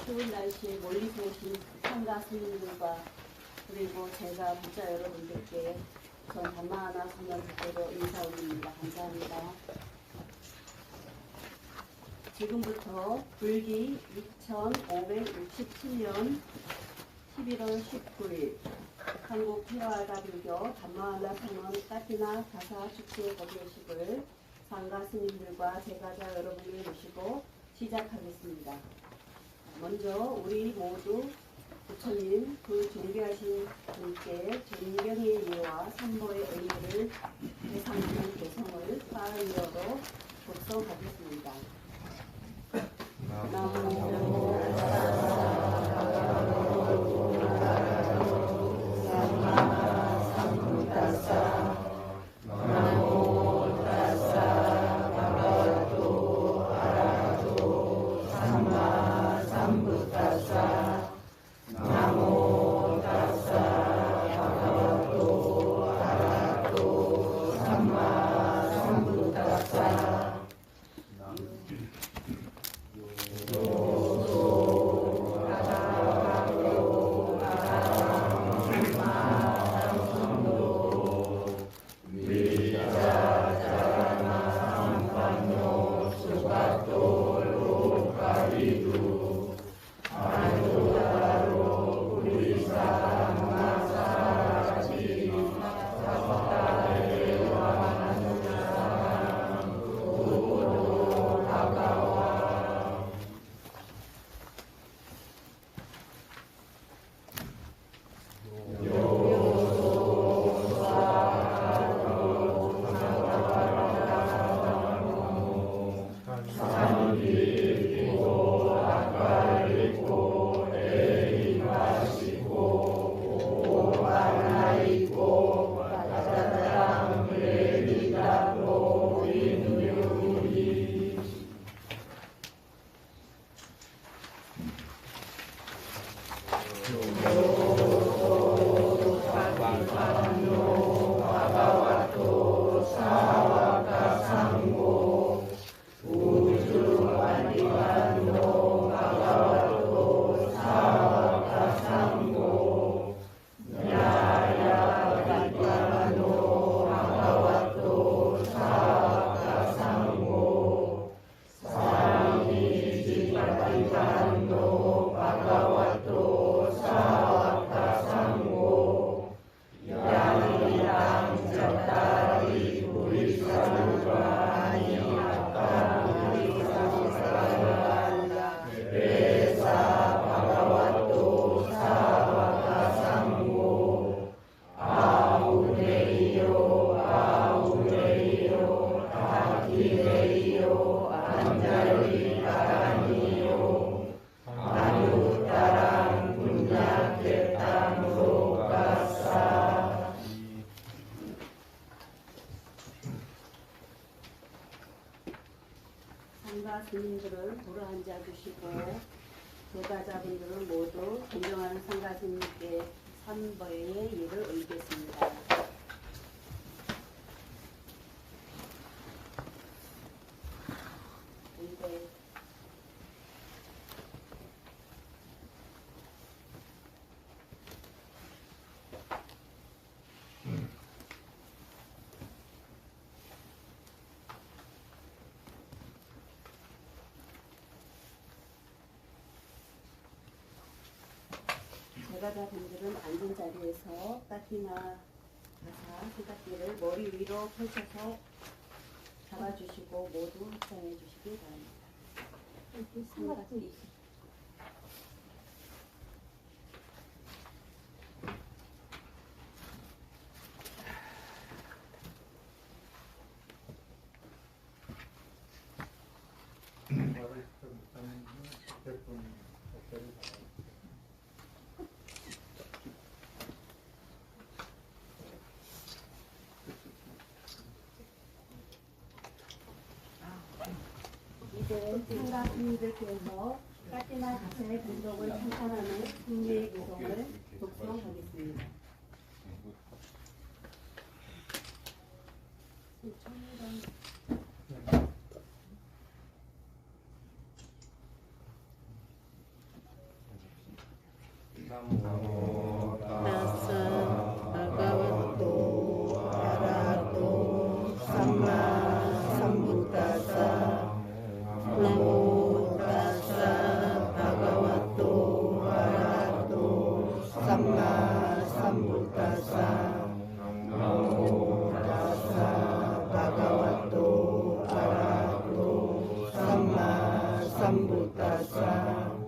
추운 날씨에 멀리서 오신 참가 스님들과 그리고 제가 문자 여러분들께 전 담마하나 선언부대로 인사 올립니다. 감사합니다. 지금부터 불기 2567년 11월 19일 한국 태화다불교 담마하나 선언 까티나 가사 축제 법요식을 상가 스님들과 제가자 여러분을 모시고 시작하겠습니다. 먼저 우리 모두 부처님 그 존귀하신 분께 존경의 예와 삼보의 의미를 대상하는 개성을 파이어로 독서하겠습니다. 나모 상가 스님들은 도로 앉아 주시고 도가자분들은 모두 존경하는 상가 스님께 삼보의 예를 올리겠습니다. 제가자분들은 앉은 자리에서 까띠나 가사 세가띠를 머리 위로 펼쳐서 잡아주시고 모두 합장해 주시기 바랍니다. 삼가띠. 이제 상가 스님들께서 까띠나 가사의 분석을 칭찬하는 승리의 구성을 독송하겠습니다. 나모 타사 바가와토 아라하토 삼마 삼부타사 나모 타사 바가와토 아라하토 삼마 삼부타사 나모 타사 바가와토 아라하토 삼마 삼부타사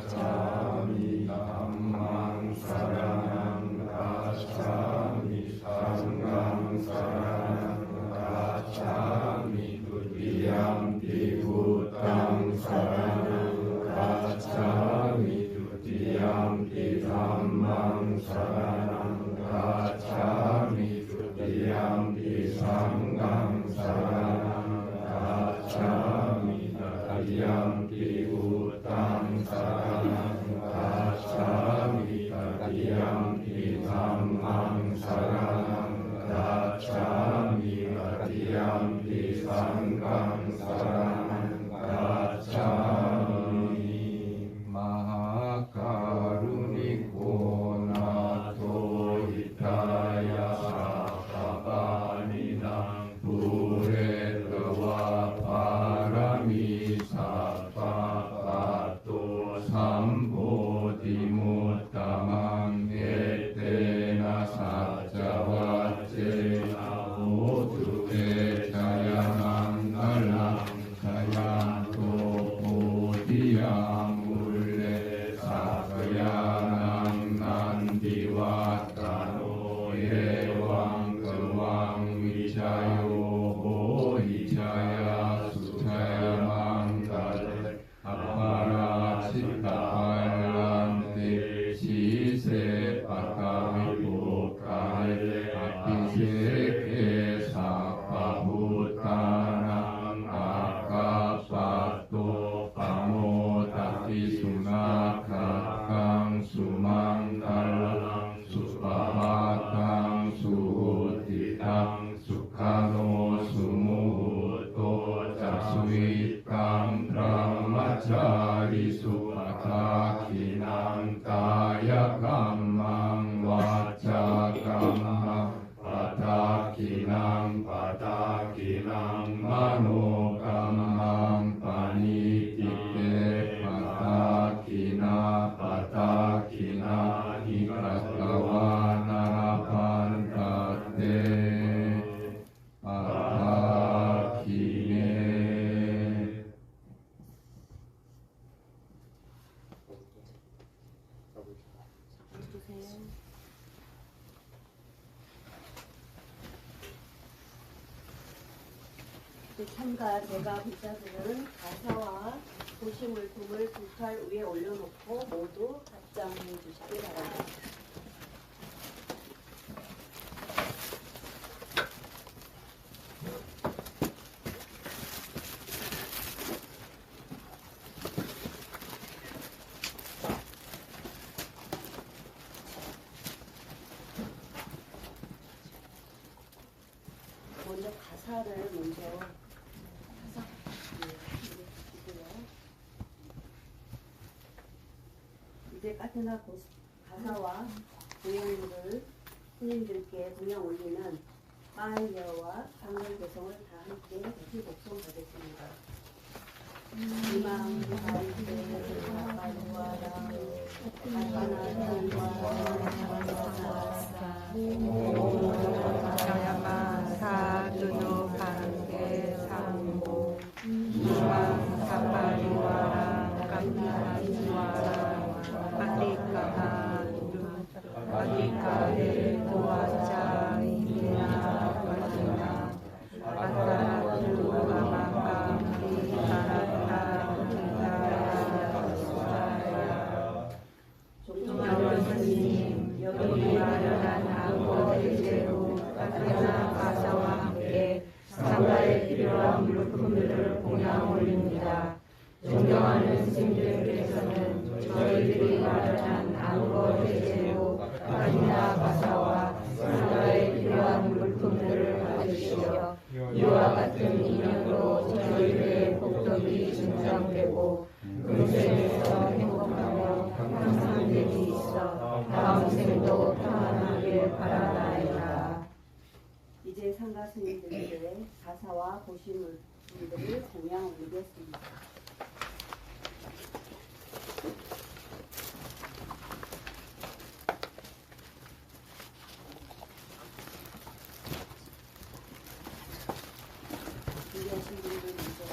가차미 담망 사랑ං 가차미 상강 사랑ං 가차미 두띠얌피 부땅 사랑ං 가차미 두띠얌피 담망 사랑ං 가차미 두띠얌피 상강 사랑ං 가차미 두띠얌피 부땅 사랑ං 가차미 두띠얌피 담망 사랑ං 가차미 두띠얌피 상강 사랑ං 가차미 마하카루니코 나토 히타야 사파바니당 부레트와 파라미 사파파토 삼보디무타망 에테나 사자와체나 호두에 자야망갈랑 자야토 보디야물레 사가야낭 난디와타노 예왕그왕 위자요 호이자야 수자야망갈레 아파라치타발란데 시세 파카미보카레 아키세케 사파부타랑 아카파토 파모타티수나카강 수망달랑 수파마탕 수후티탕 수카노 수무후토 자수이탕 드라마차리 수파타키낭 까야감망 와차감망 파타키낭 파타키낭 마노감망 파니티테 파타키나 파타키나 히카타와 나라판타테 파타키네 주세요. 참가 제가 글자들은 가사와 도시물품을 두 팔 위에 올려놓고 모두 답장해 주시기 바랍니다. 먼저 가사를 먼저 이제 까테나 가사와 동양물을 스님들께 동양 올리는 파이어와 방글 개성을 다 함께 같이 복송하겠습니다. 이망 바이테 아빠루와라 야마 사두노 반게 상고 이망 사파리와라 깜나리와라 마리카에 도와자 이메나 바지나 아타라투 아마kam리 타라타 기타야 수다야 종종 스님 여기 마련한 안보대제로 까테나 가사와 함께 상가에 필요한 물품들을 공양 올립니다. 존경하는 스님들께서는 저희들이 마련한 안보 대제로 까테나 가사와 상가에 필요한 물품들을 받으시어 이와 같은 인연으로 저희들의 복덕이 증상되고 금생에서 행복하며 향상됨이 있어 다음 생도 평안하길 바라나이다. 이제 상가 스님들께 가사와 보시물품들을 공양 올리겠습니다. 준비하신 분들 먼저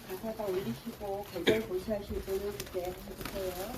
가사 다 올리시고 계절 고시하실 분은 그때 해주세요.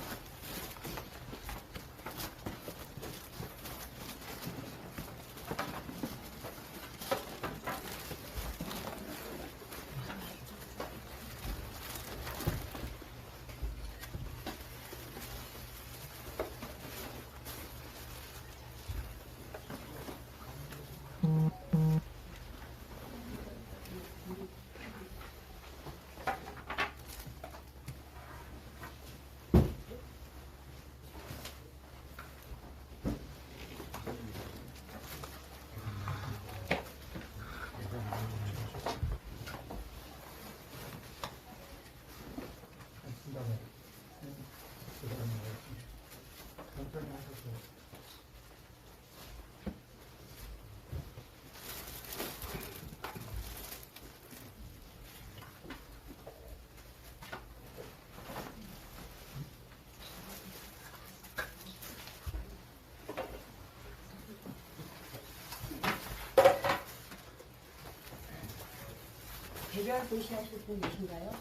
개별 고시하실 분 계신가요?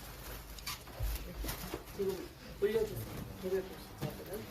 지금 올려주세요. 개별 고시자들은.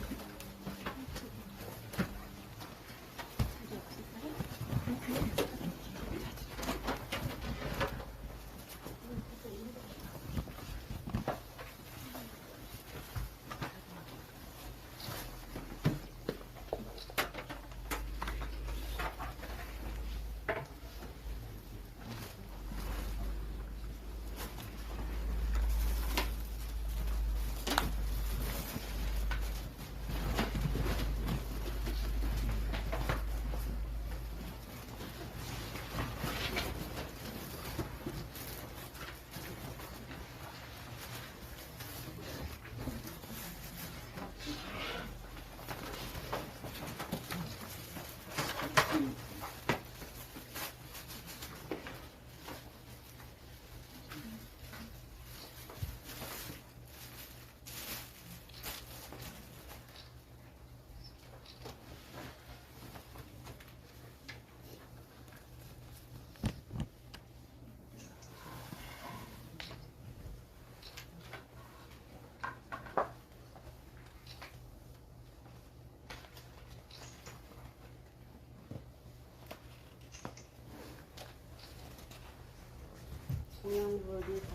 모양부리사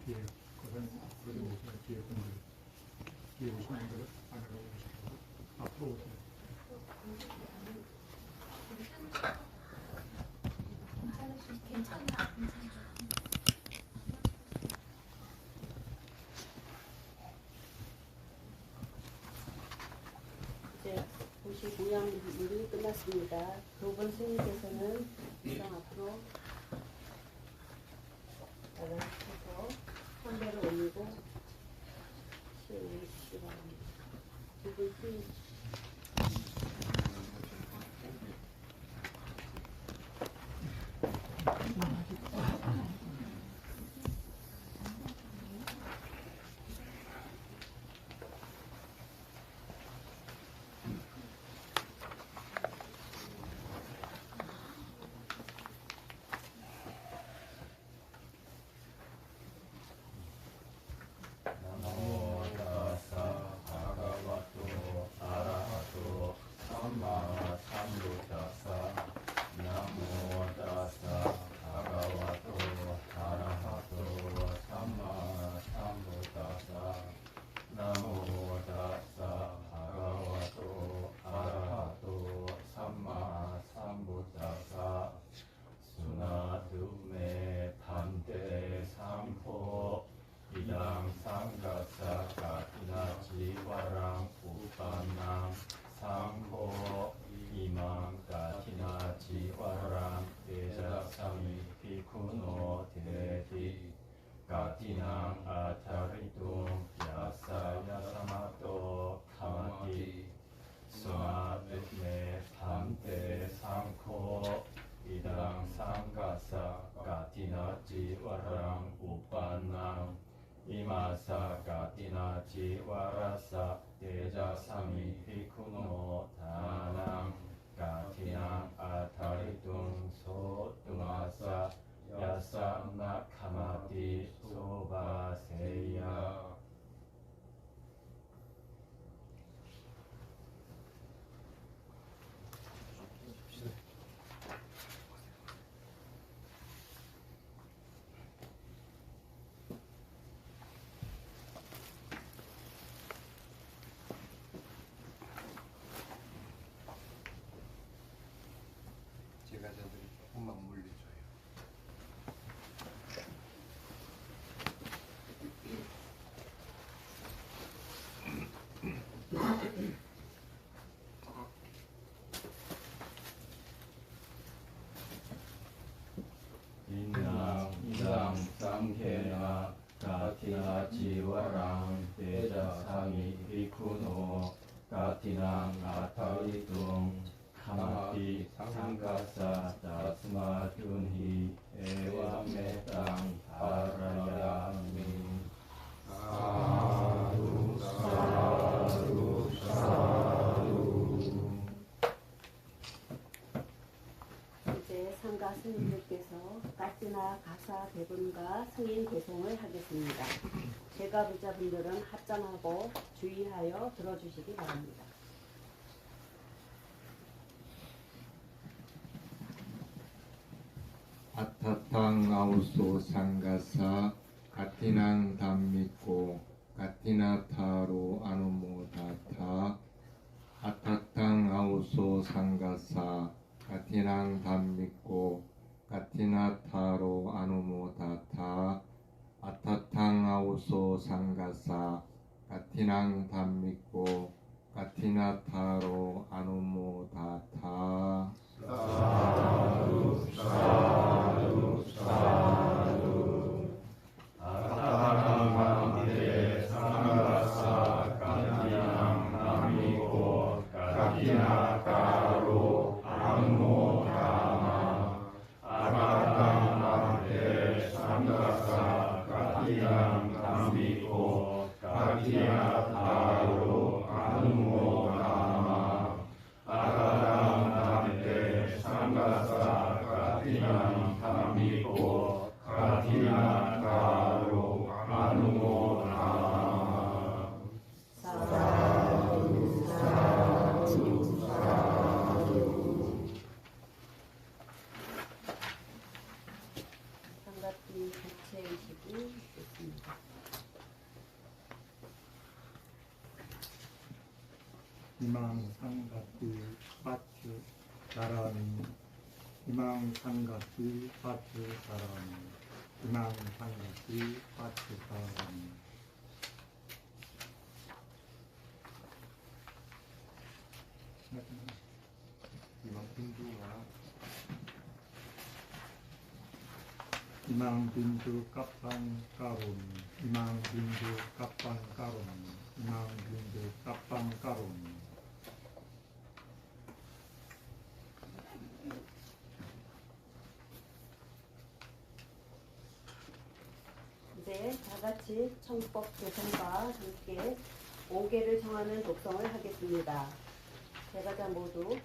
뒤에 그런 그런 오시면 뒤에 분들 뒤에 오시는 분들 안으로 오시고 앞으로 오세요. 이제 도시 모양물이 끝났습니다. 두 분 스님께서는 이상 앞으로 나가셔서 선배를 올리고 시행해주시기 바랍니다. 두 분 스님 나모 다사 바가와토 아라하토 삼마 삼부다사 나모 다사 바가와토 아라하토 삼마 삼부다사 나모 다사 바가와토 아라하토 삼마 삼부다사 수나두메 판테 삼포 이당 상가사 가티나 지와랑 우반남 상호 이망 가티나 지와랑 대자삼이 피쿠노 대디 가티낭 아타리둥 야사야사마토 카마티 수나두메 판테 삼코 이당 상가사 가티나 지와랑 우반남 이마사 가티나 지와라사 대자삼이 피쿠노 다낭 가티낭 아타리둥 소뚱아사 야삼나 카마티 소바세야 제가 저들이 조금만 물려줘요. 인당 쌍케나 가티나 지와랑 대자삼이 피쿠노 가티낭 아타리둥 카마티 상가사 다스마둔히 에와메땅 바라야미 사두 사두 사두. 이제 상가 스님들께서 까띠나 가사 대분과 승인 배송을 하겠습니다. 제가 불자분들은 합장하고 주의하여 들어주시기 바랍니다. 아타탕 아우소 상가사 가티낭 담미코 가티나타로 아누모다타 아타탕 아우소 상가사 가티낭 담미코 가티나타로 아누모다타 아타탕 아우소 상가사 가티낭 담미코 가티나타로 아누모다타 사두 사두 사두. 아타랑한테 상가사 가티낭 남이고 가티나가로 안모다마 아타랑한테 상가사 가티낭 남이고 가티나가로 가티난 담미고 가티난 타로 아누모다나 사두 사두 사두. 삼각비 교체의식이 있습니다. 희망상가티 파츠 사랑이 희망상가티 파츠 사랑이 희망상가티 파츠 사랑이 희망빈두 까빵 까론 희망빈두 까빵 까론 희망빈두 까빵 까론 이제 다 같이 청법 교성과 함께 5개를 정하는 독성을 하겠습니다. 제가자 모두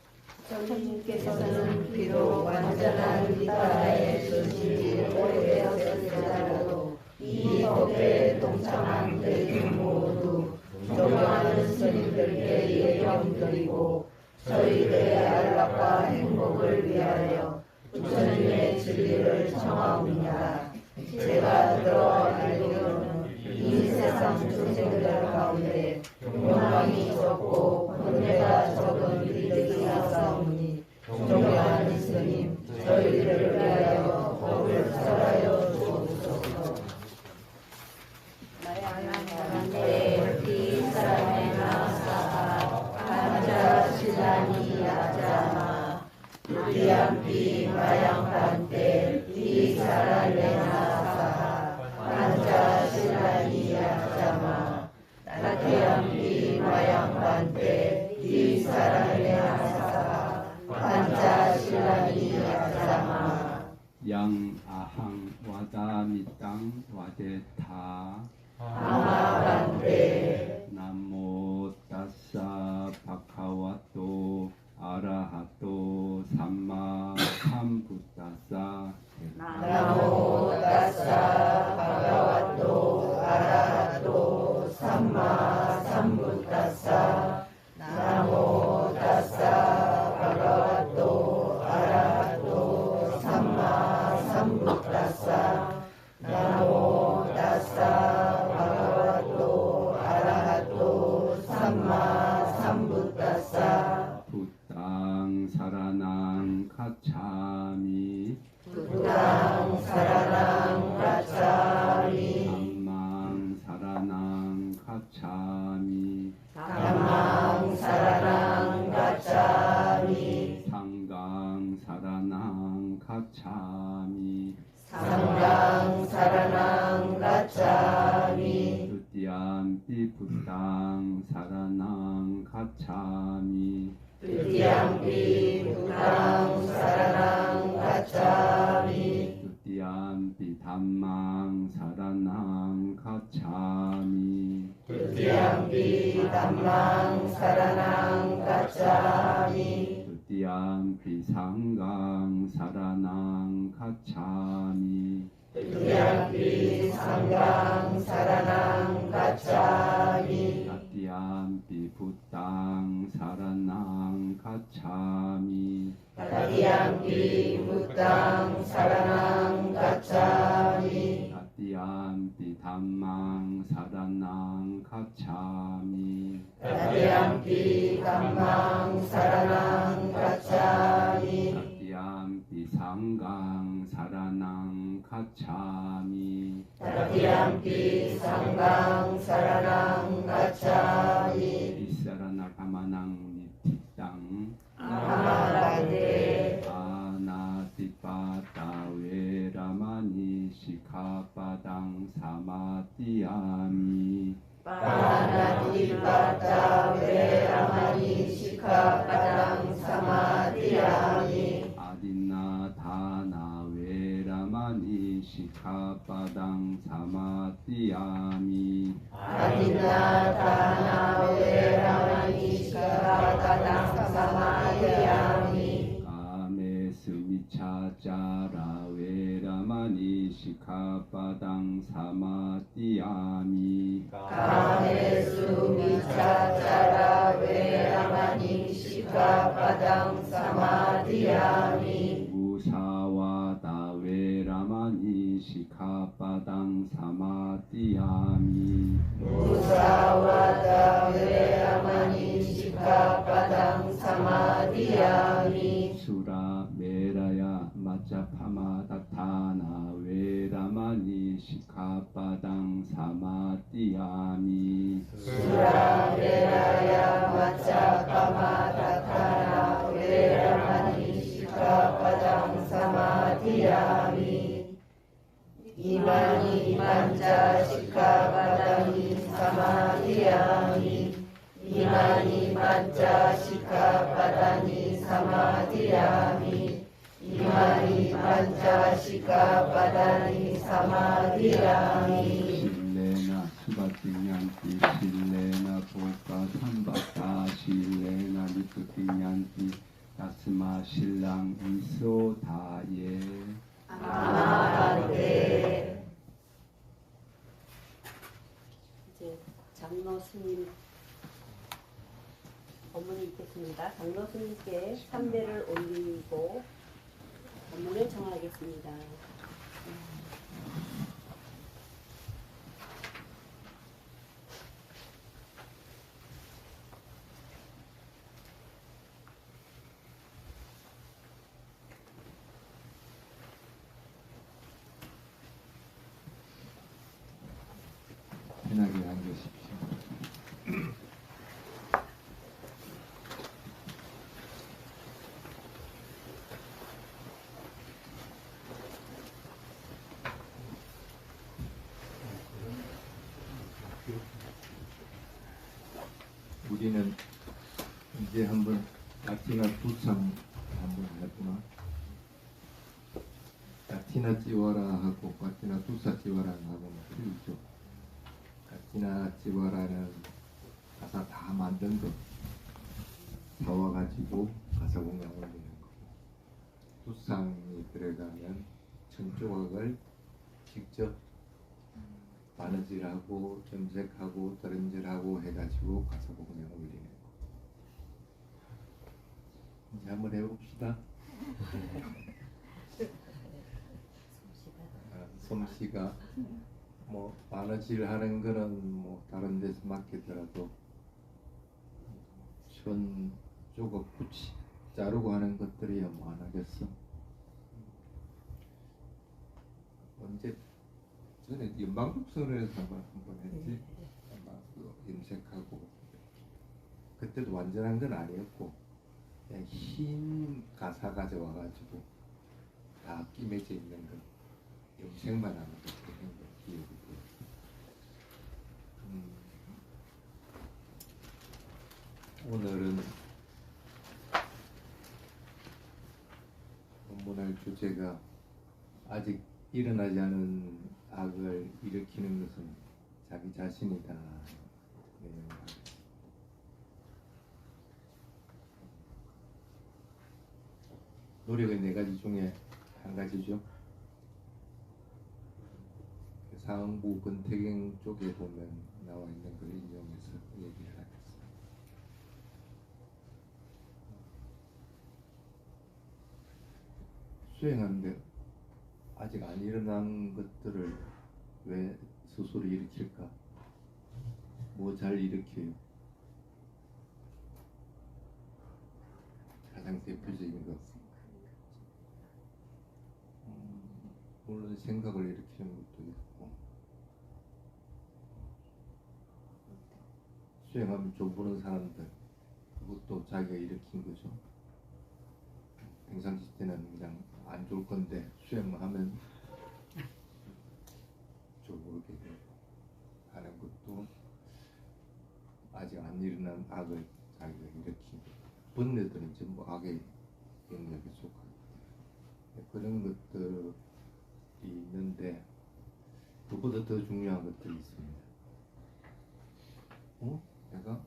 주님께서는 비록 완전한 리바라의 소식이 오래되었을지라도 이 법에 동참한 대중 모두 존경하는 스님들께 예경드리고 저희들의 안락과 행복을 위하여 부처님의 진리를 청하옵니다. 제가 들어 알기로는 이 세상 중생들 가운데 욕망이 적고 번뇌가 적은 이들이 있사오니 존경하는 스님 저희들을 위하여 법을 설하여 주옵소서. 마양가란데 이 사람의 나사하 한자 신라니 야자마 우리암비 마양간때 이 사람의 나사하 한자 신라니 야자마 나태암비 마양간때 이 사람의 나사하 한자 신라니 야자마 양 아항 와다미땅 와데타 아마반데 나모 따사 바카와토 아라하토 삼마 삼부따사 나모 따사 바가와토 아라하토 삼마 삼부따사 나모 따사 바가와토 아라하토 삼마 삼부따사 나모 따사 바가와토 아라하토 삼마 삼부따사 부땅 사라낭 카차미 부당 사라랑 가차미 담망 사라낭 카차미 담망 사라랑 가차미 상강 사라낭 카차미 상강 사라랑 가차미 두띠암피 부땅 사라낭 카차미 드디암비 부당 사라랑 가차미 두띠암피 담망 사라낭 카차미 드디암비 담망 사라랑 가차미 두띠암피 상강 사라낭 카차미 드디암비 상강 사라랑 가차미 두띠암피 부땅 사라낭 카차미 드디암비 부당 사라랑 가차미 두띠암피 담망 사라낭 카차미 드디암비 담망 사라랑 가차미 두띠암피 상강 사라낭 카차미 드디암비 상강 사라랑 가차미 이사라나 가마낭 니티땅 아마반데 아나티파타 웨라마니 시카바당 사마티아미 바나티바타 웨라마니 시카바당 사마디아미 아딘나 다나 웨라마니 시카바당 사마티아미 아디나 다나 웨라마니 시카바당 사마디아미 까메 스미차 미차짜라 웨라마니 시카바당 사마디야미 가메수 미차짜라 웨라마니 시카바당 사마디야미 무사와다 웨라마니 시카바당 사마디야미 무사와다 웨라마니 시카바당 사마디야미 수라 메라야 마짜파마다타나 웨라마니 시카바당 사마디야미 수라메라야 마차파마다타나 웨라마니 시카바당 사마디야미 이마니 만자 시카바당이 사마디야미 이마니 만자 시카바당이 사마디야미 이마니 만자 시카바당이 사마디야미 실레나 수바띵ян띠 실레나 보까 삼바타 실레나 리프띵ян띠 다스마 신랑 이소 다예 아멘. 이제 장로 스님 법문이 있겠습니다. 장로 스님께 삼배를 올리고 법문을 정하겠습니다. 편하게 앉으십시오. 우리는 이제 한번 라티나 두참 한번 했구나. 라티나 찌와라 하고 라티나 두사 찌와라 하고는 틀리죠. 라티나 찌와라는 가사 다 만든 거 나와가지고 가사 공양 올리는 거고, 두상이 들어가면 천조각을 직접 바느질하고 염색하고 다른질하고 해가지고 가사 공양 올리는 거. 이제 한번 해봅시다. 솜씨가 뭐 바느질 하는 거는 뭐 다른 데서 맡기더라도 천 조각 붙이 자르고 하는 것들이야 뭐 안 하겠어. 언제 전에 연방국선에서 한번 했지. 아마 그 염색하고 그때도 완전한 건 아니었고 그냥 흰 가사 가져와가지고 다 끼매져 있는 거 염색만 하는 거 그런 거 기억이 돼요. 오늘은 본문할 주제가 아직 일어나지 않은 악을 일으키는 것은 자기 자신이다. 노력의 네 가지 중에 한 가지죠. 상부 근태경 쪽에 보면 나와 있는 걸 인용해서 얘기를 하겠습니다. 수행하는데 아직 안 일어난 것들을 왜 스스로 일으킬까? 뭐 잘 일으켜요? 가장 대표적인 것. 물론 생각을 일으키는 것도 있고, 수행하면 좀 보는 사람들, 그것도 자기가 일으킨 거죠. 평상시 때는 그냥 안 좋을 건데 수행만 하면 좋게 되고 하는 것도 아직 안 일어난 악을 자기가 일으킨 거. 번뇌들은 전부 악의 영역에 속하고 그런 것들이 있는데, 그보다 더 중요한 것들이 있습니다. 내가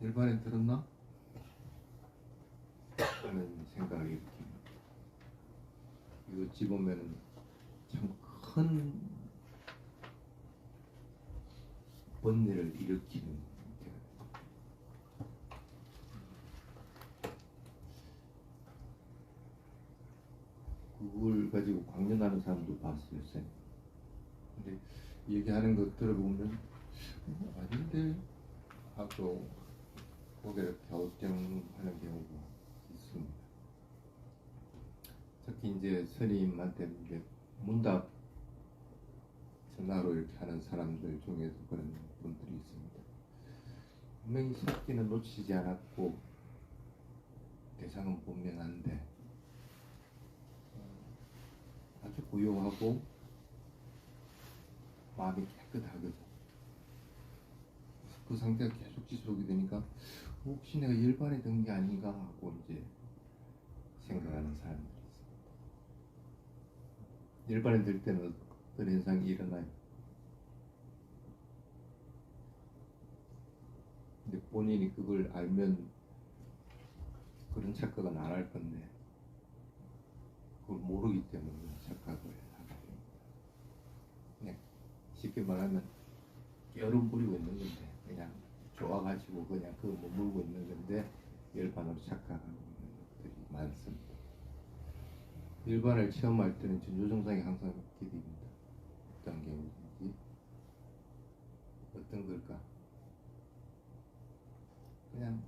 일반에 들었나? 하는 생각을 일으킵니다. 어찌 보면은 참 큰 번뇌를 일으키는 문제가 그걸 가지고 광련하는 사람도 봤어요. 쌤. 근데 얘기하는 거 들어보면 아닌데 하고 고개를 갸우뚱하는 경우가 있습니다. 특히 이제 스님한테 이제 문답 전화로 이렇게 하는 사람들 중에도 그런 분들이 있습니다. 분명히 새끼는 놓치지 않았고 대상은 분명한데 아주 고요하고 마음이 깨끗하거든. 그 상태가 계속 지속이 되니까 혹시 내가 일반에 든 게 아닌가 하고 이제 생각하는 사람들이 있습니다. 일반에 들 때는 어떤 현상이 일어나요. 근데 본인이 그걸 알면 그런 착각은 안 할 건데 그걸 모르기 때문에 착각을 하게 됩니다. 그냥 쉽게 말하면 깨어름 부리고 있는 건데 그냥 좋아가지고 그냥 그거 머물고 있는 건데 일반으로 착각하고 있는 것들이 많습니다. 일반을 체험할 때는 전조정상이 항상 있게 됩니다. 어떤 경우든지 어떤 걸까? 그냥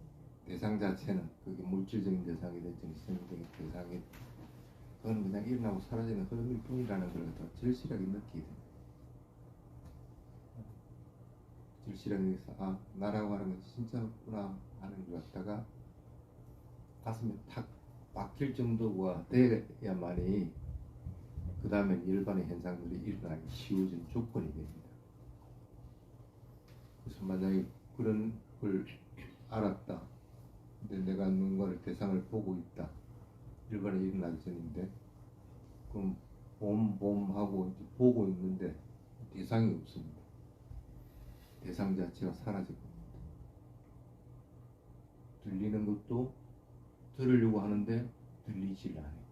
대상 자체는 그게 물질적인 대상이든 정신적인 대상이 그건 그냥 일어나고 사라지는 흐름일 뿐이라는 걸 더 절실하게 느끼게 됩니다. 절실하게 느껴서 아 나라고 하는 건 진짜구나 하는 것 같다가 가슴에 탁 박힐 정도가 돼야만이 그 다음엔 일반의 현상들이 일어나기 쉬워진 조건이 됩니다. 그래서 만약에 그런 걸 알았다. 근데 내가 누군가를 대상을 보고 있다. 일반에 일어나기 전인데 그럼 봄하고 이제 보고 있는데 대상이 없습니다. 대상 자체가 사라질 겁니다. 들리는 것도 들으려고 하는데 들리질 않아요.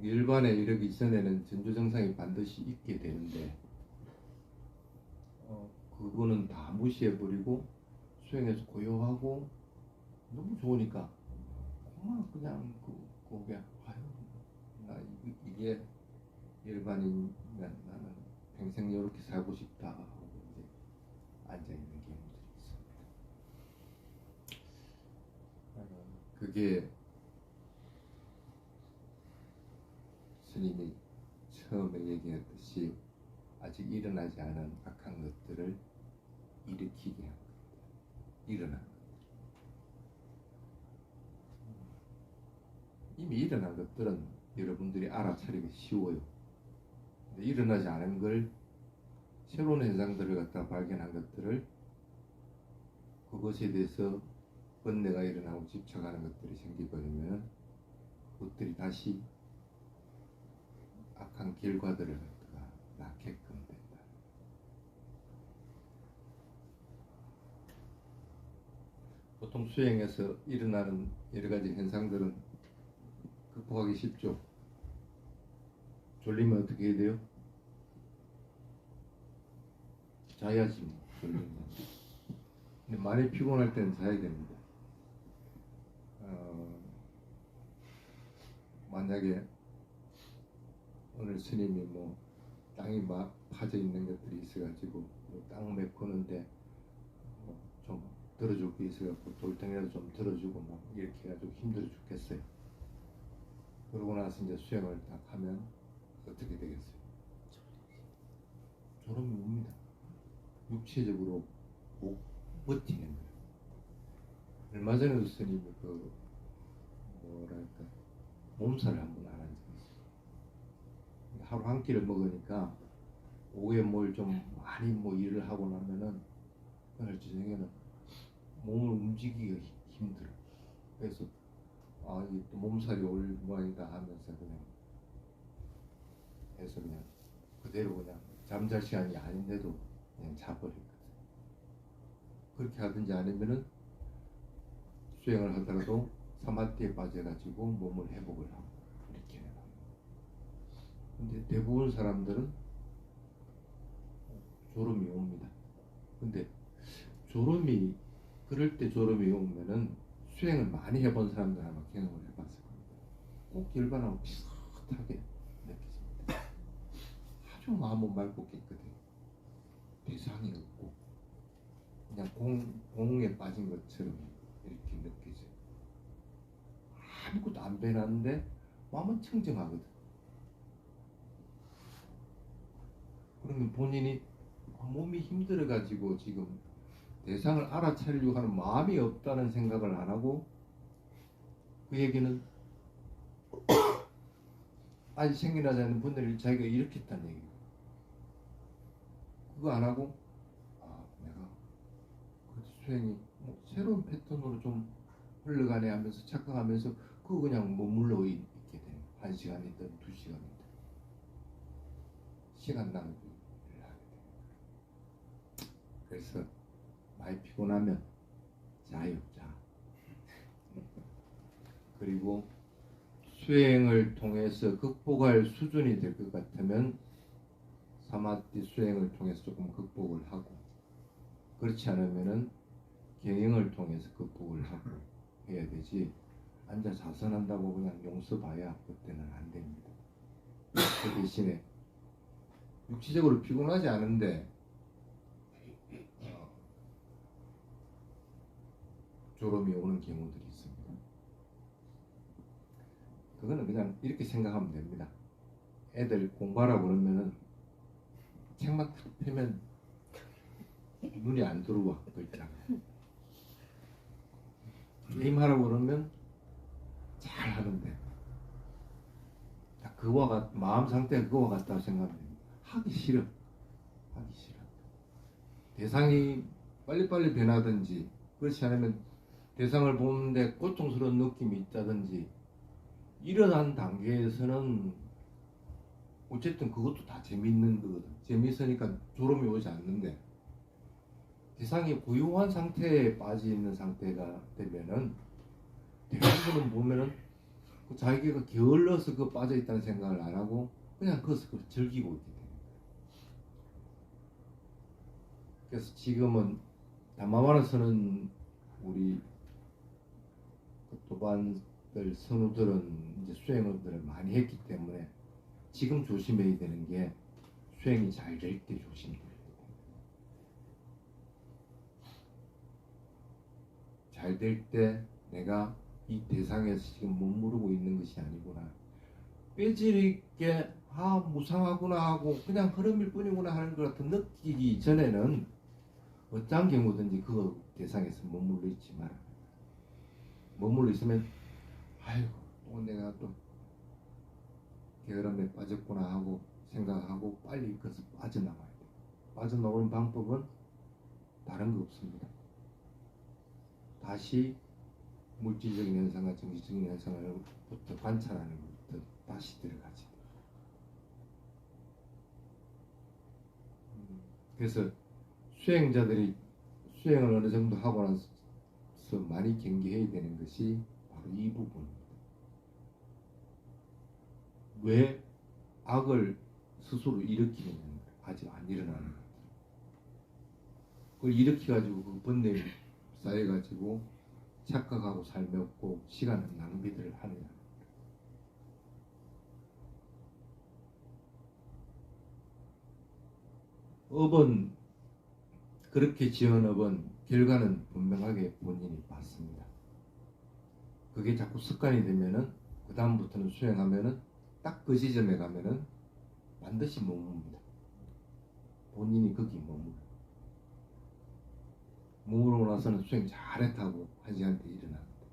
일반에 이르기 전에는 전조정상이 반드시 있게 되는데 그거는 다 무시해버리고 수행해서 고요하고 너무 좋으니까 그냥 그게 아유 나 이게 일반인 나는 평생 이렇게 살고 싶다 하고 이제 앉아 있는 경우들이 있습니다. 그게 스님이 처음에 얘기했듯이 아직 일어나지 않은 악한 것들을 일으키게 한 겁니다. 일어난 것들. 이미 일어난 것들은 여러분들이 알아차리기 쉬워요. 근데 일어나지 않은 걸 새로운 현상들을 갖다 발견한 것들을 그것에 대해서 번뇌가 일어나고 집착하는 것들이 생기버리면 그것들이 다시 악한 결과들을 갖다가 낳게끔 된다. 보통 수행에서 일어나는 여러 가지 현상들은 극복하기 쉽죠. 졸리면 어떻게 해야 돼요? 자야지 뭐. 졸리면. 근데 많이 피곤할 때는 자야 됩니다. 만약에 오늘 스님이 뭐 땅이 막 파져 있는 것들이 있어가지고 땅 메꾸는데 좀 들어줄 게 있어갖고 돌덩이라도 좀 들어주고 뭐 이렇게 해가지고 힘들어 죽겠어요. 그러고 나서 이제 수행을 딱 하면 어떻게 되겠어요? 졸음이 옵니다. 육체적으로 못 버티는 거예요. 얼마 전에도 스님이 그 뭐랄까 몸살을 한번 안 한 적이 있어요. 하루 한 끼를 먹으니까 오후에 뭘 좀 많이 뭐 일을 하고 나면은 오늘 저녁에는 몸을 움직이기가 힘들어. 그래서 아 이게 또 몸살이 올 모양이다 하면서 그냥 해서 그냥 그대로 그냥 잠잘 시간이 아닌데도 그냥 자버렸거든. 그렇게 하든지 아니면은 수행을 하더라도 사마티에 빠져가지고 몸을 회복을 하고 이렇게 해요. 근데 대부분 사람들은 졸음이 옵니다. 근데 졸음이 그럴 때 졸음이 오면은 수행을 많이 해본 사람들 아마 경험을 해봤을 겁니다. 꼭 일반하고 비슷하게 느껴집니다. 아주 마음은 맑고 깨끗해요. 대상이 없고 그냥 공에 빠진 것처럼 이렇게 느껴져요. 아무것도 안 변하는데 마음은 청정하거든. 그러면 본인이 몸이 힘들어가지고 지금 대상을 알아차리려고 하는 마음이 없다는 생각을 안 하고 그 얘기는 아직 생겨나지 않은 분들이 자기가 이렇게 했다는 얘기예요. 그거 안 하고 내가 수행이 뭐 새로운 패턴으로 좀 흘러가네 하면서 착각하면서 그거 그냥 머물러 있게 돼요. 1시간이든 2시간이든 시간 낭비를 하게 돼요. 그래서 많이 피곤하면 자요. 그리고 수행을 통해서 극복할 수준이 될 것 같으면 사마티 수행을 통해서 조금 극복을 하고, 그렇지 않으면은 경영을 통해서 극복을 하고 해야 되지, 앉아 자선한다고 그냥 용서 봐야 그때는 안 됩니다. 그 대신에 육체적으로 피곤하지 않은데 졸음이 오는 경우들이 있습니다. 그거는 그냥 이렇게 생각하면 됩니다. 애들 공부하라고 그러면은 책만 탁 펴면 눈이 안 들어와. 글자가. 게임하라고 그러면 잘 하는데 그와 마음 상태가 그와 같다고 생각하면 됩니다. 하기 싫어. 대상이 빨리빨리 변하든지, 그렇지 않으면 대상을 보는데 고통스러운 느낌이 있다든지, 일어난 단계에서는 어쨌든 그것도 다 재밌는 거거든. 재밌으니까 졸음이 오지 않는데, 대상이 고요한 상태에 빠져 있는 상태가 되면은 대부분은 보면은 자기가 게을러서 그 빠져 있다는 생각을 안 하고 그냥 그것을 즐기고 있게 됩니다. 그래서 지금은 담마와라서는 우리 도반들 선우들은 이제 수행들을 많이 했기 때문에 지금 조심해야 되는 게 수행이 잘 될 때 조심해야 돼요. 잘 될 때 내가 이 대상에서 지금 머무르고 있는 것이 아니구나, 빼지르게 무상하구나 하고 그냥 흐름일 뿐이구나 하는 것 같은 느끼기 전에는 어떤 경우든지 그 대상에서 머물러 있지 마라. 머물러 있으면 아이고 또 내가 또 게으름에 빠졌구나 하고 생각하고 빨리 그것을 빠져나와야 돼. 빠져나오는 방법은 다른 거 없습니다. 다시 물질적인 현상과 정신적인 현상을부터 관찰하는 것부터 다시 들어가지. 그래서 수행자들이 수행을 어느 정도 하고 나서 많이 경계해야 되는 것이 바로 이 부분입니다. 왜 악을 스스로 일으키느냐, 아직 안 일어나는 것. 그걸 일으켜가지고 그 번뇌가 쌓여가지고 착각하고 삶이 없고 시간을 낭비를 하느냐. 업은, 그렇게 지은 업은 결과는 분명하게 본인이 봤습니다. 그게 자꾸 습관이 되면은 그 다음부터는 수행하면은 딱 그 지점에 가면은 반드시 머뭅니다. 본인이 거기 머무르고 나서는 수행 잘했다고 한 시간 때 일어납니다.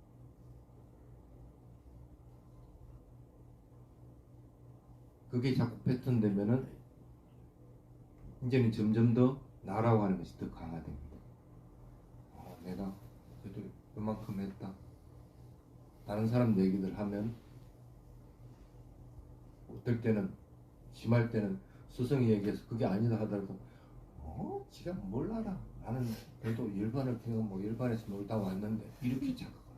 그게 자꾸 패턴 되면은 이제는 점점 더 나라고 하는 것이 더 강화됩니다. 내가 그래도 이만큼 했다. 다른 사람 얘기들 하면 어떨 때는 심할 때는 스승이 얘기해서 그게 아니다 하더라도 지가 뭘 알아. 나는 그래도 일반을 그냥 일반에서 놀다 왔는데 이렇게 착각하고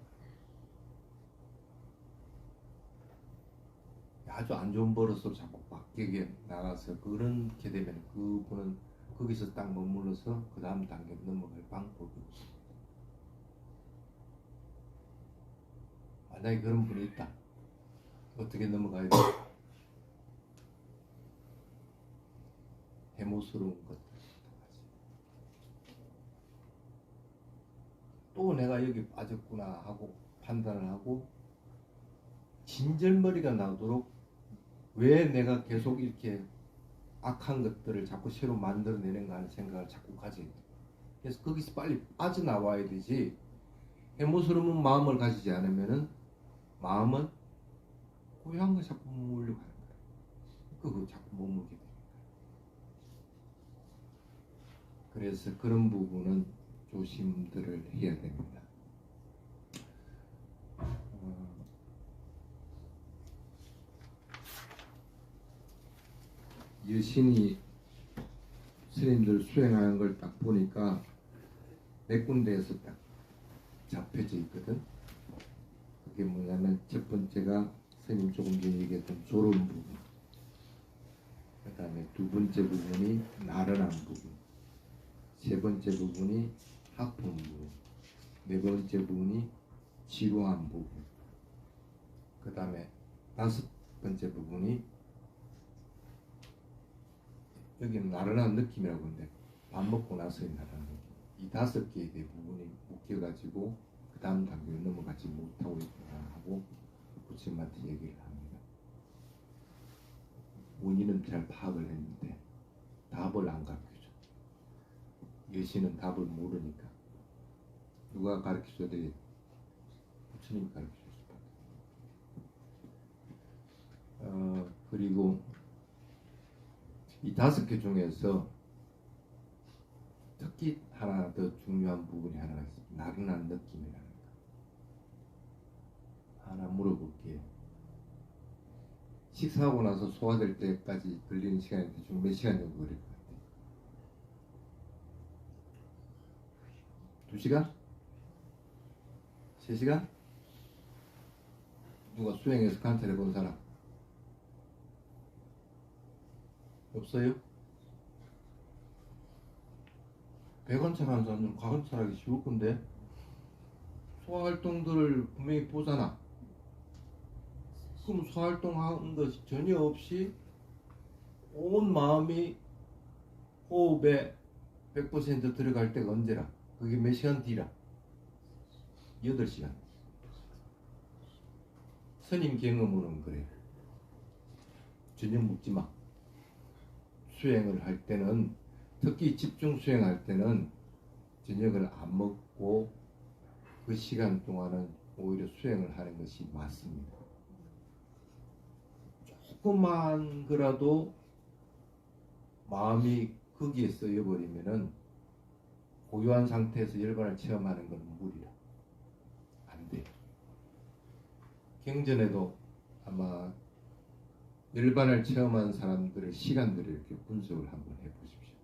아주 안 좋은 버릇으로 자꾸 바뀌게 나가서 그렇게 되면 그분은 거기서 딱 머물러서 그 다음 단계 넘어갈 방법이 없습니다. 만약에 그런 분이 있다. 어떻게 넘어가야 돼? 해모스러운 것들. 또 내가 여기 빠졌구나 하고 판단을 하고 진절머리가 나도록 왜 내가 계속 이렇게 악한 것들을 자꾸 새로 만들어내는가 하는 생각을 자꾸 가져야 돼. 그래서 거기서 빨리 빠져나와야 되지. 해모스러운 마음을 가지지 않으면은 마음은 고요한 거 자꾸 머물려고 하는 거야. 그거 자꾸 머물게 되는 거야. 그래서 그런 부분은 조심들을 해야 됩니다. 여신이 스님들 수행하는 걸 딱 보니까 몇 군데에서 딱 잡혀져 있거든. 그게 뭐냐면 첫 번째가 스님 조금 전에 얘기했던 졸음 부분, 그 다음에 두 번째 부분이 나른한 부분, 세 번째 부분이 하품 부분, 네 번째 부분이 지루한 부분, 그 다음에 다섯 번째 부분이 여기는 나른한 느낌이라고 하는데 밥 먹고 나서의 나른한 느낌. 이 다섯 개의 부분이 묶여가지고 그 다음 단계로 넘어가지 못하고 있구나 하고 부처님한테 얘기를 합니다. 원인은 잘 파악을 했는데 답을 안 가르쳐줘. 여신은 답을 모르니까 누가 가르쳐줘야 돼? 부처님이 가르쳐줄 수밖에. 그리고 이 다섯 개 중에서 특히 하나 더 중요한 부분이 하나가 있습니다. 나른한 느낌이라는 거. 하나 물어볼게요. 식사하고 나서 소화될 때까지 걸리는 시간이 대충 몇 시간 정도 걸릴 것 같아요? 2시간? 3시간? 누가 수행해서 관찰해 본 사람? 없어요? 배관찰하는 사람들은 과관찰하기 쉬울 건데 소화활동들을 분명히 보잖아. 그럼 소화활동하는 것이 전혀 없이 온 마음이 호흡에 100% 들어갈 때가 언제라? 그게 몇 시간 뒤라? 8시간. 스님 경험으로는 그래요. 전혀 묻지 마. 수행을 할 때는, 특히 집중 수행할 때는 저녁을 안 먹고 그 시간 동안은 오히려 수행을 하는 것이 맞습니다. 조금만 그라도 마음이 거기에 쓰여버리면은 고요한 상태에서 열반을 체험하는 건 무리라. 안 돼요. 경전에도 아마 열반을 체험한 사람들의 시간들을 이렇게 분석을 한번 해보십시오.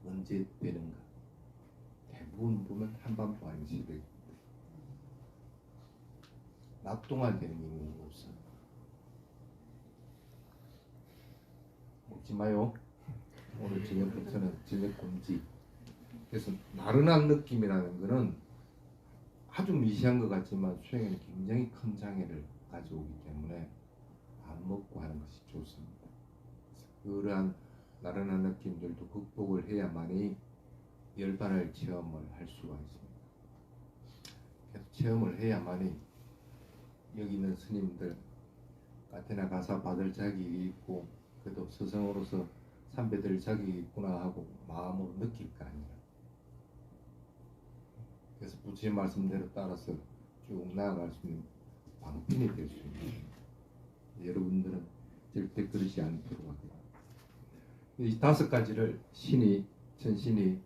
언제 되는가? 대부분 보면 한밤도 아닌 새벽. 낮 동안 되는 경우는 없어. 먹지 마요. 오늘 저녁부터는 저녁 금지. 그래서 나른한 느낌이라는 것은 아주 미세한 것 같지만 수행에는 굉장히 큰 장애를 가져오기 때문에 안 먹고 하는 것이 좋습니다. 그러한 나른한 느낌들도 극복을 해야만이 열반을 체험을 할 수가 있습니다. 계속 체험을 해야만이 여기 있는 스님들 가테나 가사 받을 자격이 있고 그래도 스승으로서 삼배될 자격이 있구나 하고 마음으로 느낄 거 아니에요. 그래서 부처의 말씀대로 따라서 쭉 나아갈 수 있는 방편이 될 수 있는, 여러분들은 절대 그러지 않도록 합니다. 이 5가지를 천신이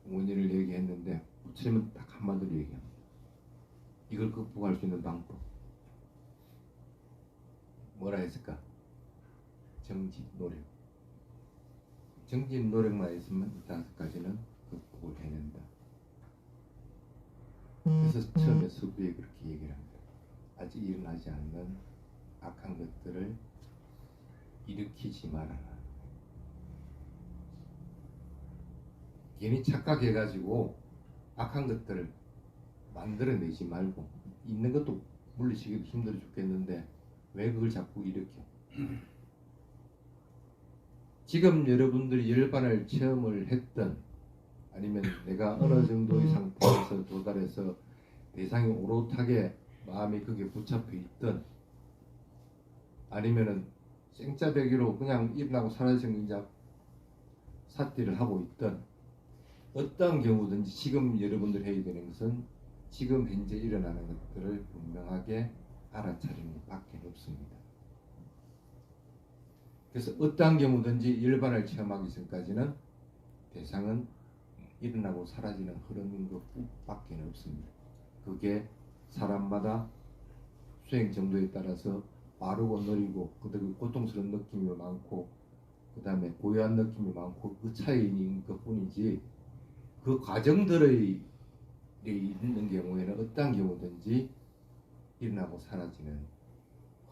원인을 얘기했는데 부처님은 딱 한마디로 얘기합니다. 이걸 극복할 수 있는 방법 뭐라 했을까? 정진, 노력. 정진, 노력만 있으면 이 5가지는 극복을 해낸다. 그래서 처음에 서부에 그렇게 얘기를 합니다. 아직 일어나지 않는 악한 것들을 일으키지 말아라. 괜히 착각해가지고 악한 것들을 만들어내지 말고, 있는 것도 물리치기도 힘들어 죽겠는데 왜 그걸 자꾸 일으켜? 지금 여러분들이 열반을 체험을 했던, 아니면 내가 어느 정도의 상태에서 도달해서 대상이 오롯하게 마음이 그게 붙잡혀 있던, 아니면은 생짜배기로 그냥 일어나고 사라지는 이제 삿대를 하고 있던, 어떠한 경우든지 지금 여러분들 해야 되는 것은 지금 현재 일어나는 것들을 분명하게 알아차리는 밖에 없습니다. 그래서 어떠한 경우든지 열반을 체험하기 전까지는 대상은 일어나고 사라지는 흐름인 것밖에 없습니다. 그게 사람마다 수행 정도에 따라서 빠르고 느리고, 그다음에 고통스러운 느낌이 많고, 그 다음에 고요한 느낌이 많고, 그 차이인 것 뿐이지, 그 과정들의 있는 경우에는 어떠한 경우든지 일어나고 사라지는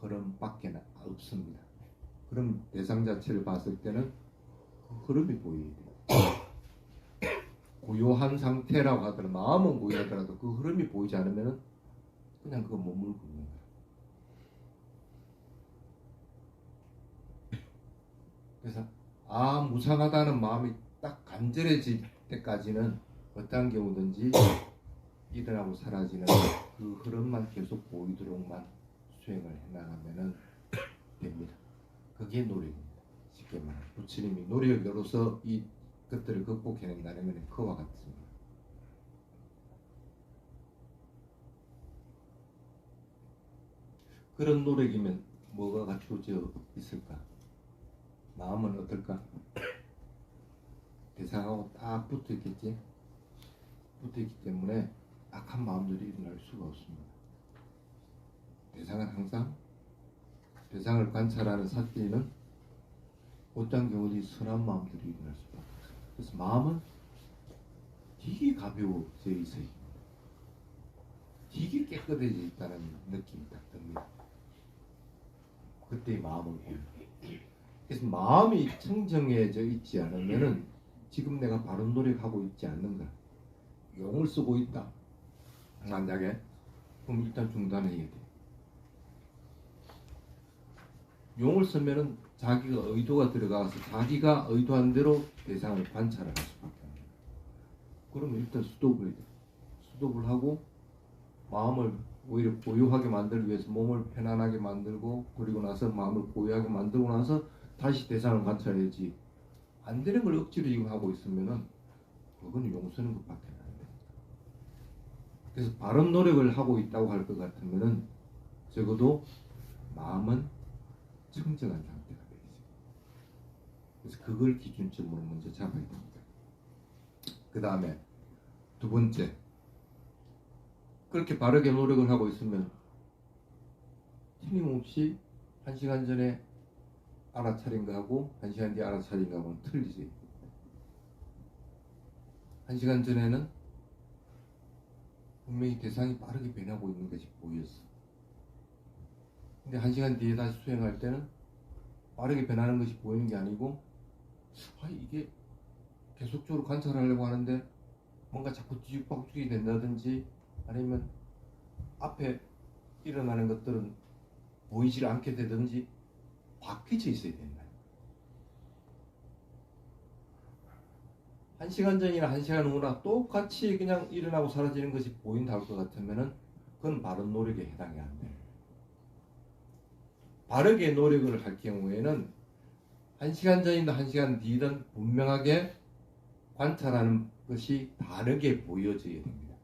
흐름밖에 없습니다. 그럼 대상 자체를 봤을 때는 그 흐름이 보여야 돼요. 고요한 상태라고 하더라도, 마음은 고요하더라도 그 흐름이 보이지 않으면 그냥 그거 머물고 있는 거예요. 그래서 무상하다는 마음이 딱 간절해질 때까지는 어떠한 경우든지 일어나고 사라지는 그 흐름만 계속 보이도록만 수행을 해나가면 됩니다. 그게 노력입니다. 쉽게 말하면 부처님이 노력으로서 이 것들을 극복해낸다는 것은 그와 같습니다. 그런 노력이면 뭐가 갖춰져 있을까? 마음은 어떨까? 대상하고 딱 붙어 있겠지? 붙어 있기 때문에 악한 마음들이 일어날 수가 없습니다. 대상은 항상, 대상을 관찰하는 사띠는 어떤 경우든지 선한 마음들이 일어날 수밖에 없어요. 그래서 마음은 되게 가벼워져 있어요. 되게 깨끗해져 있다는 느낌이 딱 듭니다. 그때 마음을 보입니다. 그래서 마음이 청정해져 있지 않으면은 지금 내가 바른 노력하고 있지 않는가, 용을 쓰고 있다 만약에, 그럼 일단 중단해야 돼. 용을 쓰면은 자기가 의도가 들어가서 자기가 의도한 대로 대상을 관찰을 할 수밖에 없는 거예요. 그러면 일단 스톱을 해야 돼. 스톱을 하고 마음을 오히려 고요하게 만들기 위해서 몸을 편안하게 만들고, 그리고 나서 마음을 고요하게 만들고 나서 다시 대상을 관찰해야지. 안 되는 걸 억지로 지금 하고 있으면은 그건 용서는 것밖에 안 돼요. 그래서 바른 노력을 하고 있다고 할 것 같으면은 적어도 마음은 청정한 상태가 되어 있어요. 그래서 그걸 기준점으로 먼저 잡아야 됩니다. 그 다음에 두 번째, 그렇게 바르게 노력을 하고 있으면 틀림없이 1시간 전에 알아차린 거하고 1시간 뒤에 알아차린 거하고는 틀리지. 1시간 전에는 분명히 대상이 빠르게 변하고 있는 것이 보였어. 근데 1시간 뒤에 다시 수행할 때는 빠르게 변하는 것이 보이는 게 아니고, 이게 계속적으로 관찰하려고 하는데 뭔가 자꾸 뒤죽박죽이 된다든지, 아니면 앞에 일어나는 것들은 보이질 않게 되든지 바뀌져 있어야 된다. 1시간 전이나 1시간 후나 똑같이 그냥 일어나고 사라지는 것이 보인다 할 것 같으면은 그건 바른 노력에 해당이 안 돼요. 바르게 노력을 할 경우에는 1시간 전이든 1시간 뒤든 분명하게 관찰하는 것이 다르게 보여져야 됩니다.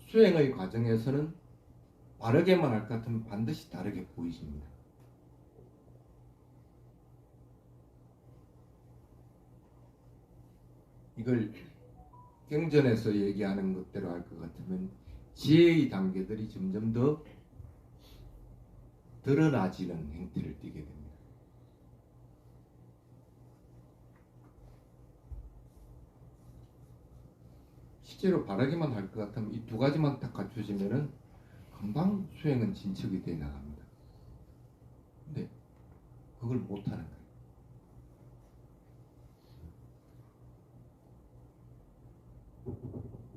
수행의 과정에서는 바르게만 할 것 같으면 반드시 다르게 보이십니다. 이걸 경전에서 얘기하는 것대로 할 것 같으면 지혜의 단계들이 점점 더 드러나지는 행태를 띠게 됩니다. 실제로 바르게만 할 것 같으면 이 두 가지만 딱 갖춰지면은 금방 수행은 진척이 돼 나갑니다. 근데 그걸 못하는 거예요.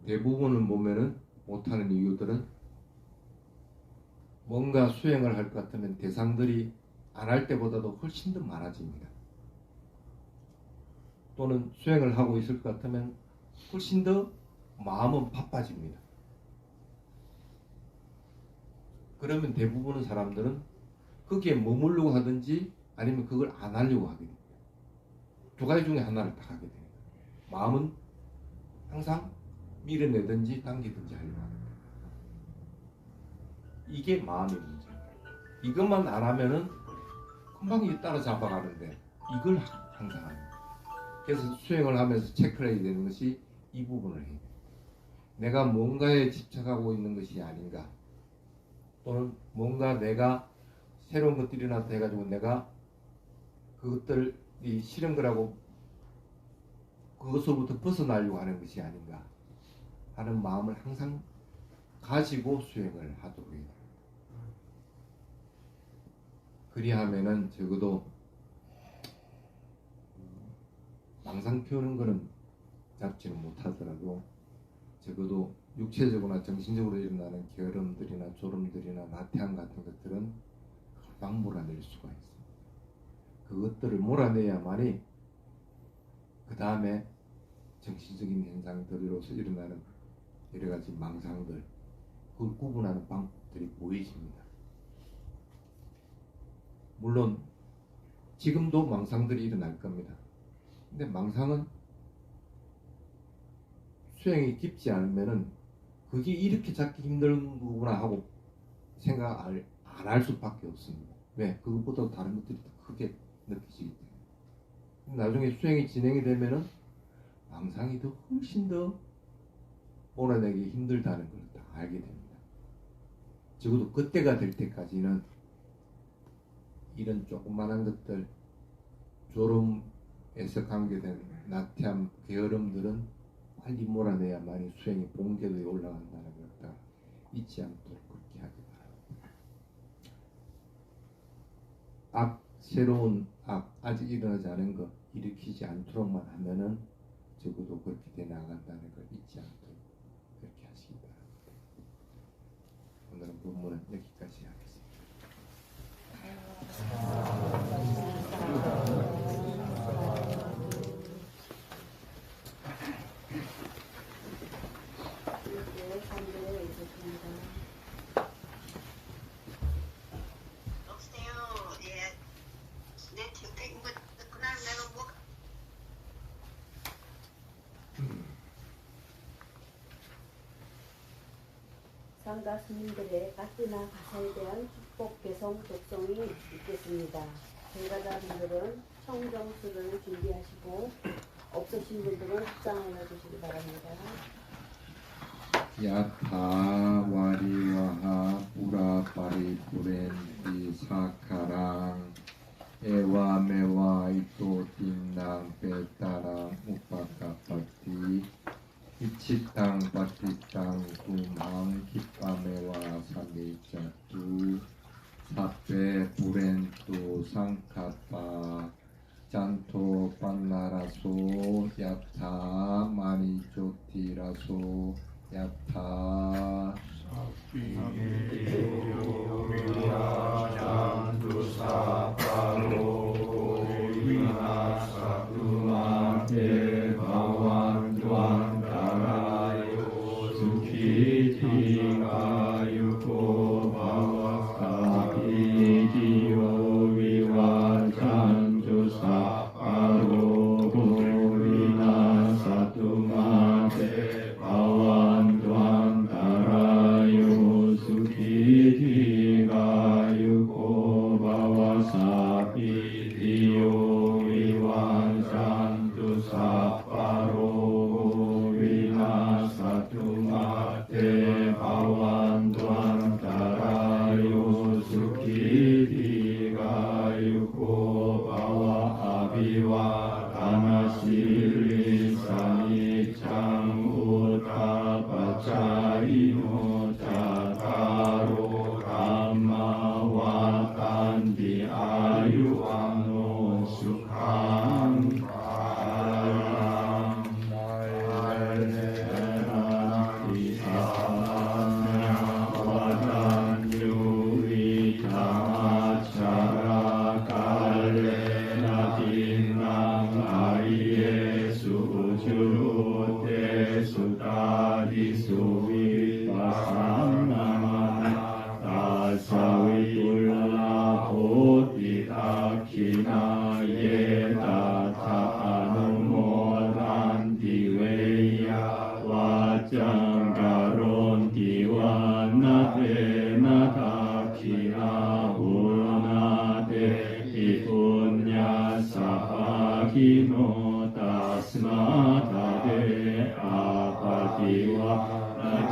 대부분을 보면은 못하는 이유들은 뭔가 수행을 할 것 같으면 대상들이 안 할 때보다도 훨씬 더 많아집니다. 또는 수행을 하고 있을 것 같으면 훨씬 더 마음은 바빠집니다. 그러면 대부분의 사람들은 거기에 머무르려고 하든지 아니면 그걸 안 하려고 하게 됩니다. 두 가지 중에 하나를 다 하게 됩니다. 마음은 항상 밀어내든지 당기든지 하려고 합니다. 이게 마음의 문제입니다. 이것만 안 하면은 금방 이게 따라잡아가는데 이걸 항상 합니다. 그래서 수행을 하면서 체크를 해야 되는 것이 이 부분을 해야 됩니다. 내가 뭔가에 집착하고 있는 것이 아닌가, 또는 뭔가 내가 새로운 것들이 나타나가지고 내가 그것들이 싫은 거라고 그것으로부터 벗어나려고 하는 것이 아닌가 하는 마음을 항상 가지고 수행을 하도록 해야 됩니다. 그리하면은 적어도 망상 피우는 거는 잡지는 못하더라도 적어도 육체적으로나 정신적으로 일어나는 게으름들이나 졸음들이나 나태함 같은 것들은 금방 몰아낼 수가 있습니다. 그것들을 몰아내야만이 그 다음에 정신적인 현상들로서 일어나는 여러 가지 망상들, 그걸 구분하는 방법들이 보여집니다. 물론 지금도 망상들이 일어날 겁니다. 근데 망상은 수행이 깊지 않으면은 그게 이렇게 잡기 힘든 거구나 하고 생각 안 할 수밖에 없습니다. 왜? 그것보다 다른 것들이 더 크게 느껴지기 때문에. 나중에 수행이 진행이 되면은 망상이 더 훨씬 더 몰아내기 힘들다는 걸 다 알게 됩니다. 적어도 그때가 될 때까지는 이런 조그만한 것들, 졸음에서 관계된 나태함, 게으름들은 빨리 몰아내야만이 수행이 본궤도에 올라간다는 걸 다 잊지 않도록 그렇게 하기 바랍니다. 새로운 아직 일어나지 않은 것 일으키지 않도록만 하면은 적어도 그렇게 돼 나간다는 걸 잊지 않도록 그렇게 하시기 바랍니다. 오늘은 본문은 여기까지 하겠습니다. 상가 스님들의 가스나 가사에 대한 축복 배송 독송이 있겠습니다. 참가자분들은 청정수를 준비하시고 없으신 분들은 합장하여 주시기 바랍니다. 야타 와리와하 우라파리 부렌디 사카랑 에와메와 이토 딘낭 베타랑 우파카파티 이치땅 파티땅 구망 기빠메와 사미자투 사페 부렌투 상카파 잔토 판나라소 야타 마니조티라소 야타 바완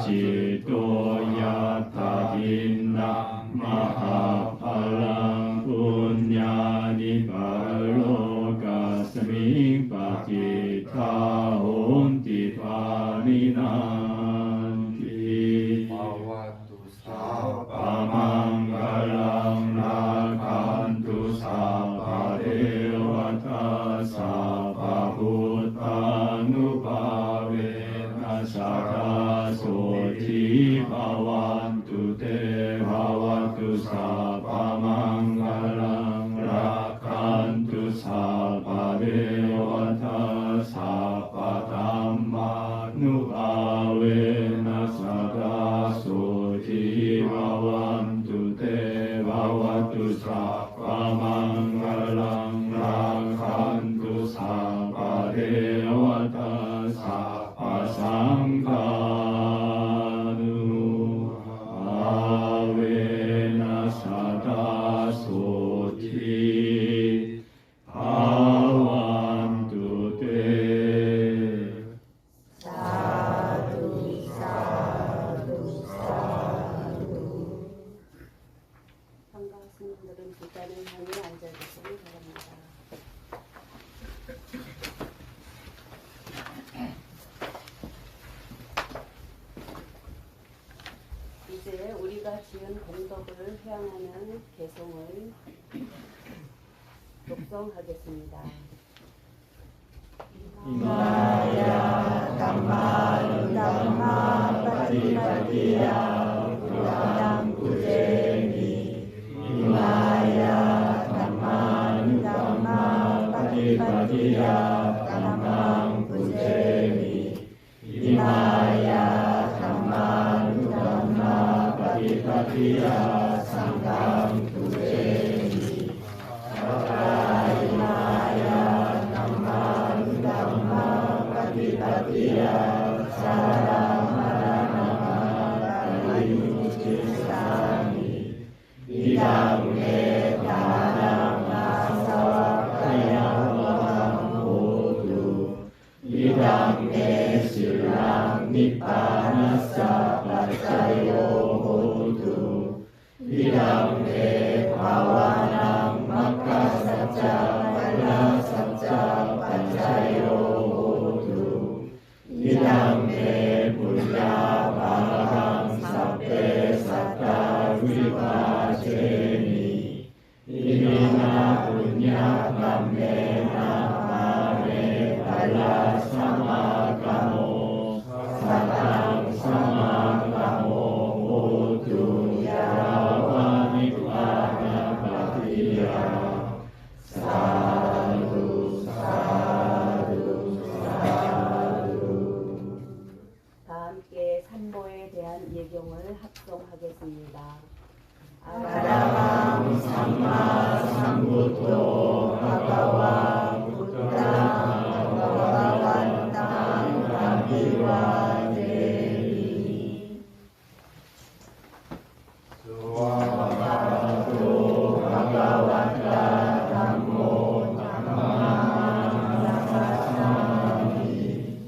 จิตโตยะตาทินังมหาพลังปุญญานิปาโลกัสมิงปฏิทาโหนติภานินันติ ภาวะตุสา ปะมังกลังราคันตุสัพพะเทวตาสัพพะพุทธานุภาเวนัสสะทาโสทิภวันตุเตภวัตุสัพพะมังกลังราคันตุสัพพะเทวตาสัพพะธัมมานุภาเวนัสสะทาโสทิภวันตุเตภวัตุสัพพะมังกลังราคันตุสัพพะเทวตาสัพพะสังฆานุภาเวนัสสะทาโสทิภวันตุเต สาธุสาธุสาธุ 반가우신 분들은 일단은 자리에 앉아주시기 바랍니다. 이제 우리가 지은 공덕을 회양하는 개송을 독송하겠습니다. 이마야 담마루담마 빠디빠디야 부담부제니 이마야 담마루담마 빠디빠디야 담망부제니 이마야 담마루담마 빠디빠디야 상강부제니 이마야 담마루담마 빠디빠디야 사라마라마라이무지사니 이당에 다랑아사와카야와함 모두 이당에 신랑 니빠나사 빠짜요 모두 이당에 바와랑 마카사자 발라사자 빠짜요 모두 이당에 불야바랑 사페 사타 위바제니 이미나 분야 감메나 마레 발라 사마가모 사랑 사마가모 모두 야와니파나 바디야 사두 사두 사두. 다 함께 산모에 대한 예경을 합성하겠습니다. 아라함 삼마 삼부토 바가와 부ddha 바가완땅 아비와 데리 수와바도 바가와타 담모 담마나사사미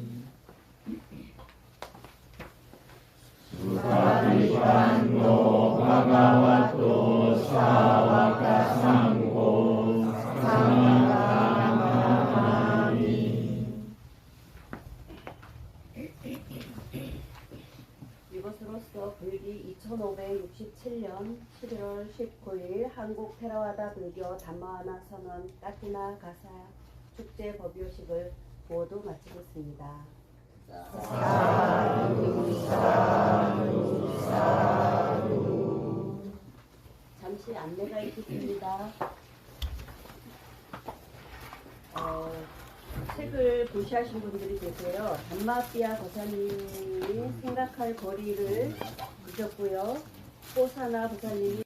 수가비반노 바가와토 사와가상고 상가마하미. 이것으로써 불기 2567년 11월 19일 한국 테라와다 불교 담마하나 선언 까티나 가사 축제 법요식을 모두 마치겠습니다. 사두 사두 사두. 잠시 안내가 있겠습니다. 책을 보시하신 분들이 계세요. 담마삐아 거사님이 생각할 거리를 주셨고요. 호사나 거사님이